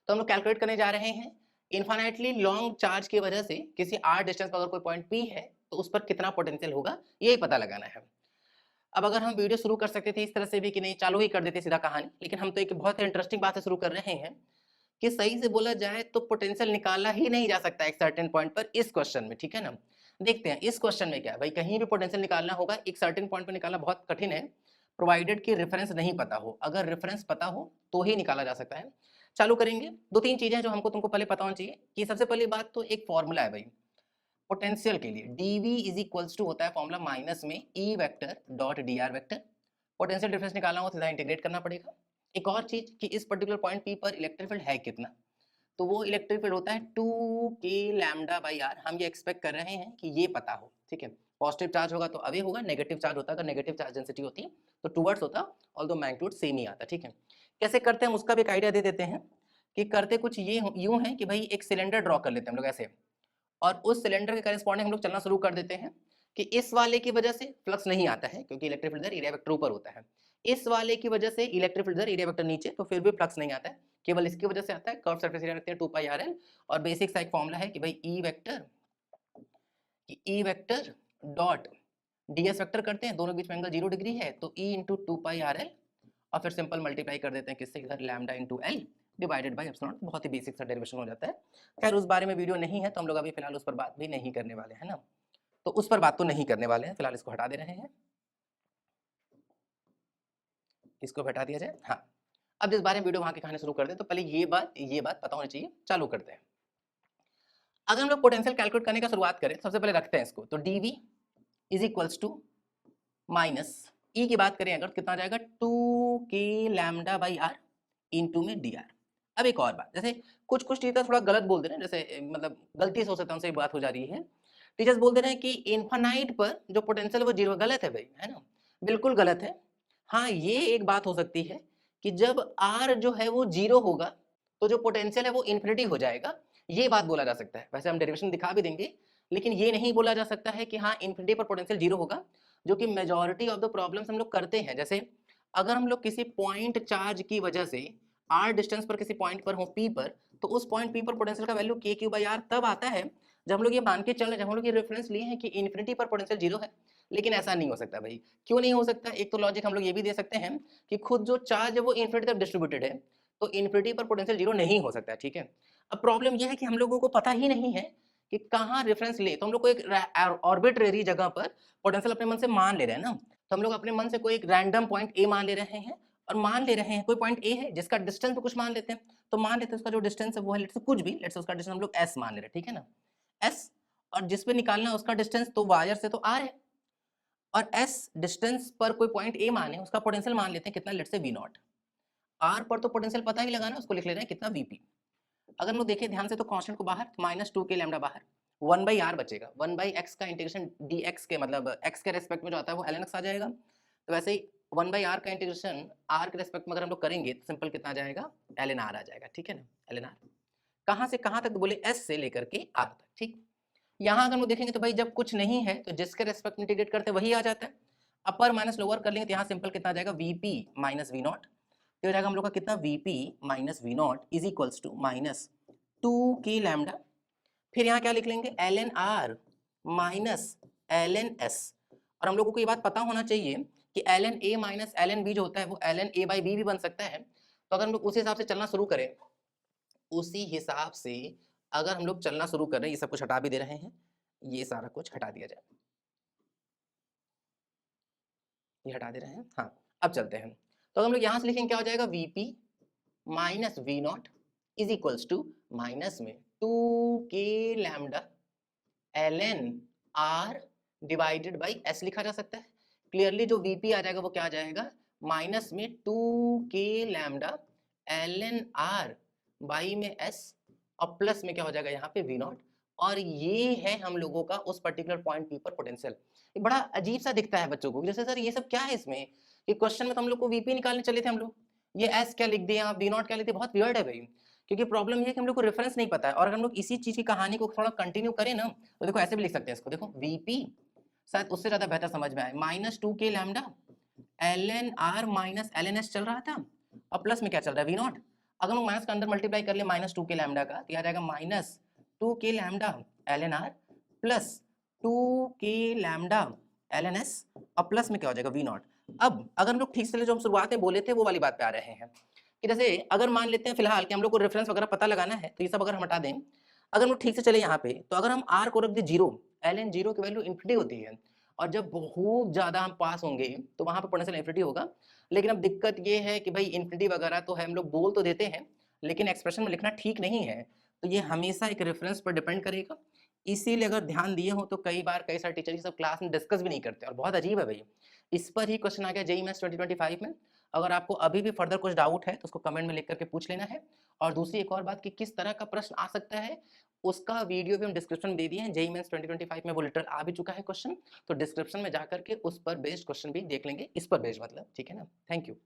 तो हम लोग कैलकुलेट करने जा रहे हैं इन्फाइनाइटली लॉन्ग चार्ज की वजह से किसी r डिस्टेंस पर अगर कोई पॉइंट P है तो उस पर कितना पोटेंशियल होगा, यही पता लगाना है। अब अगर हम वीडियो शुरू कर सकते थे इस तरह से भी कि नहीं चालू ही कर देते सीधा कहानी, लेकिन हम तो एक बहुत इंटरेस्टिंग बात से शुरू कर रहे हैं कि सही से बोला जाए तो पोटेंशियल निकाला ही नहीं जा सकता एक सर्टेन पॉइंट पर इस क्वेश्चन में, ठीक है ना। देखते हैं इस क्वेश्चन में क्या है भाई, कहीं भी पोटेंशियल निकालना होगा एक सर्टेन पॉइंट पर निकालना बहुत कठिन है, प्रोवाइडेड कि रेफरेंस नहीं पता हो। अगर रेफरेंस पता हो तो ही निकाला जा सकता है। चालू करेंगे। दो तीन चीजें जो हमको तुमको पहले पता होनी चाहिए कि सबसे पहली बात तो एक फॉर्मूला है भाई पोटेंशियल के लिए, dv इज इक्वल्स टू होता है फॉर्मूला माइनस में E vector dot D R vector. Potential difference निकालना हो सीधा इंटीग्रेट करना पड़ेगा। एक और चीज कि इस पर्टिकुलर पॉइंट पी पर इलेक्ट्रिक फील्ड है कितना, तो वो इलेक्ट्रिक फील्ड होता है 2k लैम्डा बाई आर। हम ये एक्सपेक्ट कर रहे हैं कि ये पता हो, ठीक है। पॉजिटिव चार्ज होगा तो अवे होगा, नेगेटिव चार्ज होता है अगर नेगेटिव चार्ज डेंसिटी होती तो टूवर्ड्स होता, ऑल्दो मैग्नीट्यूड सेम ही आता, ठीक है। कैसे करते हैं उसका भी एक आइडिया दे देते हैं कि करते कुछ ये यूं है कि भाई एक सिलेंडर ड्रॉ कर लेते हैं हम लोग ऐसे, और उस सिलेंडर के करेस्पॉन्डिंग हम लोग चलना शुरू कर देते हैं कि इस वाले की वजह से फ्लक्स नहीं आता है क्योंकि इलेक्ट्रिक फील्ड एरिया वेक्टर ऊपर होता है, इस वाले की वजह से इलेक्ट्रिक फील्ड एरिया वेक्टर नीचे, तो फिर भी फ्लक्स नहीं आता है, केवल इसकी वजह से आता है। कर्व सरफेस एरिया रखते हैं 2 पाई आर एल, और बेसिक सा एक फॉर्मूला है कि भाई E vector dot ds vector करते हैं, दोनों के बीच में एंगल 0 डिग्री है तो e इंटू 2 पाई आर एल, और फिर सिंपल मल्टीप्लाई कर देते हैं किससे, इधर lambda into L divided by epsilon. बहुत ही बेसिक सा डेरिवेशन हो जाता है। खैर उस बारे में वीडियो नहीं है तो हम लोग अभी फिलहाल उस पर बात भी नहीं करने वाले हैं ना, तो उस पर बात तो नहीं करने वाले हैं, फिलहाल इसको हटा दे रहे हैं, इसको हटा दिया जाए। हाँ, अब जिस बारे में वीडियो वहां की कहानी शुरू कर दे तो पहले ये बात पता होनी चाहिए। चालू करते हैं। अगर हम लोग पोटेंशियल कैलकुलेट करने का शुरुआत करें, सबसे पहले रखते हैं इसको, तो dv is equals to minus E की बात करें अगर कितना आ जाएगा 2k lambda by R into में डी आर। अब एक और बात, जैसे कुछ टीचर थोड़ा गलत बोल दे रहे हैं, जैसे मतलब गलती से हो सकता है उनसे बात हो जा रही है, टीचर्स बोल दे रहे हैं कि इन्फानाइट पर जो पोटेंशियल है वो जीरो। गलत है भाई, है ना, बिल्कुल गलत है। हाँ, ये एक बात हो सकती है कि जब आर जो है वो जीरो होगा तो जो पोटेंशियल है वो इन्फिनिटी हो जाएगा, ये बात बोला जा सकता है। वैसे हम डेरिवेशन दिखा भी देंगे, लेकिन ये नहीं बोला जा सकता है कि हाँ इन्फिनिटी पर पोटेंशियल जीरो होगा, जो कि मेजॉरिटी ऑफ द प्रॉब्लम्स हम लोग करते हैं। जैसे अगर हम लोग किसी पॉइंट चार्ज की वजह से r डिस्टेंस पर किसी पॉइंट पर हो p पर, तो उस पॉइंट p पर पोटेंशियल का value k q by r तब आता है जब हम लोग ये मान के चल रहे हैं, जब हम लोग ये रेफरेंस लिए हैं कि इन्फिनिटी पर पोटेंशियल जीरो है। लेकिन ऐसा नहीं हो सकता भाई। क्यों नहीं हो सकता? एक तो लॉजिक हम लोग ये भी दे सकते हैं कि खुद जो चार्ज है वो इन्फिनिटी तक डिस्ट्रीब्यूटेड है, तो इन्फिनिटी पर पोटेंशियल जीरो नहीं हो सकता है, ठीक है। अब प्रॉब्लम यह है कि हम लोगों को पता ही नहीं है कि कहाँ रेफरेंस ले, तो हम लोग को एक ऑर्बिट्रेरी जगह पर पोटेंशियल अपने मन से मान ले रहे हैं ना, तो हम लोग अपने मन से कोई एक रैंडम पॉइंट ए मान ले रहे हैं, और मान ले रहे हैं कोई पॉइंट ए है जिसका डिस्टेंस पे कुछ मान लेते हैं, तो मान लेते हैं उसका जो डिस्टेंस है वो है लेट्स से कुछ भी, लेट्स से उसका डिस्टेंस हम लोग एस मान ले रहे हैं, ठीक है ना, एस। और जिस पे निकालना है उसका डिस्टेंस तो वायर से तो आर है, और एस डिस्टेंस पर कोई पॉइंट ए माने उसका पोटेंशियल मान लेते हैं कितना, let's say we not. Are पर तो पोटेंशियल पता ही लगाना है, उसको लिख ले रहे हैं कितना वीपी। अगर हम लोग देखें ध्यान से तो कांस्टेंट को बाहर, माइनस 2k लैम्डा बाहर, 1 बाई आर बचेगा, 1 बाई एक्स का इंटीग्रेशन डी एक्स के मतलब एक्स के रेस्पेक्ट में जो आता है वो एल एन एक्स आ जाएगा। तो वैसे ही 1 बाई आर का इंटीग्रेशन आर के रेस्पेक्ट में अगर हम लोग करेंगे तो सिंपल कितना आ जाएगा, एल एन आर आ जाएगा, ठीक है ना। एल एन आर कहाँ से कहाँ तक, तो बोले एस से लेकर के आर तक, ठीक। यहाँ अगर हम लोग देखेंगे तो भाई जब कुछ नहीं है तो जिसके रेस्पेक्ट में इंटीग्रेट करते हैं वही आ जाता है। अपर माइनस लोअर कर लेंगे तो यहाँ सिंपल कितना आ जाएगा, वीपी माइनस वी नॉट। तो हो जाएगा हम लोग का कितना, VP minus V naught is equals to minus 2k lambda. फिर यहाँ क्या लिख लेंगे, L N R minus L N S. और हम लोगों को ये बात पता होना चाहिए कि L N A minus L N B जो होता है वो L N A by B भी बन सकता है। तो अगर हम लोग उसी हिसाब से चलना शुरू करें, उसी हिसाब से अगर हम लोग चलना शुरू कर रहे हैं, ये सब कुछ हटा भी दे रहे हैं, ये सारा कुछ हटा दिया जाए, ये हटा दे रहे हैं। हाँ, अब चलते हैं। तो हम लोग यहाँ से लिखेंगे क्या हो जाएगा, VP minus V naught is equals to minus में 2k lambda L N R divided by S लिखा जा सकता है। क्लियरली जो वीपी आ जाएगा वो क्या आ जाएगा, माइनस में 2k lambda L N R by में एस, और प्लस में क्या हो जाएगा यहाँ पे वी नॉट। और ये है हम लोगों का उस पर्टिकुलर पॉइंट पी पर पोटेंशियल। ये बड़ा अजीब सा दिखता है बच्चों को, जैसे सर ये सब क्या है इसमें, ये क्वेश्चन में तो हम लोग को वीपी निकालने चले थे हम लोग, ये एस क्या लिख दिए आप, वी नॉट क्या लिख दिए, बहुत वियर्ड है भाई। क्योंकि प्रॉब्लम ये है कि हम लोग को रेफरेंस नहीं पता है, और हम लोग इसी चीज की कहानी को थोड़ा कंटिन्यू करें ना तो देखो ऐसे भी लिख सकते हैं इसको, देखो वीपी शायद उससे ज्यादा बेहतर समझ में आए, minus 2k lambda L N R minus L N S चल रहा था, और प्लस में क्या चल रहा है, वी नॉट। अगर हम माइनस के अंदर मल्टीप्लाई कर ले -2 के लैम्डा का, तो ये आ जाएगा -2 के लैम्डा ln r प्लस 2 के लैम्डा ln s और प्लस में क्या हो जाएगा v नॉट। अब अगर हम लोग ठीक से जो हम शुरुआत में बोले थे वो वाली बात पे आ रहे हैं कि जैसे अगर मान लेते हैं फिलहाल कि हम लोग को रेफरेंस वगैरह पता लगाना है, तो ये सब अगर हम हटा दें, अगर हम लोग ठीक से चले यहाँ पे, तो अगर हम r को रख दें 0, ln 0 की वैल्यू इन्फिनिटी होती है और जब बहुत ज़्यादा हम पास होंगे तो वहाँ पे पोटेंशियल इन्फिनिटी होगा। लेकिन अब दिक्कत ये है कि भाई इन्फिनिटी वगैरह तो है, हम लोग बोल तो देते हैं लेकिन एक्सप्रेशन में लिखना ठीक नहीं है, तो ये हमेशा एक रेफरेंस पर डिपेंड करेगा। इसीलिए अगर ध्यान दिए हो तो कई बार कई सारे टीचर ये सब क्लास में डिस्कस भी नहीं करते और बहुत अजीब है भाई। इस पर ही क्वेश्चन आ गया जेईई मेंस 2025 में। अगर आपको अभी भी फर्दर कुछ डाउट है तो उसको कमेंट में लिख करके पूछ लेना है। और दूसरी एक और बात कि किस तरह का प्रश्न आ सकता है, उसका वीडियो भी हम डिस्क्रिप्शन में दे दिए हैं। जेईई मेंस 2025 में वो लिटरल आ भी चुका है क्वेश्चन, तो डिस्क्रिप्शन में जाकर के उस पर बेस्ड क्वेश्चन भी देख लेंगे, इस पर बेस्ड मतलब, ठीक है ना। Thank you.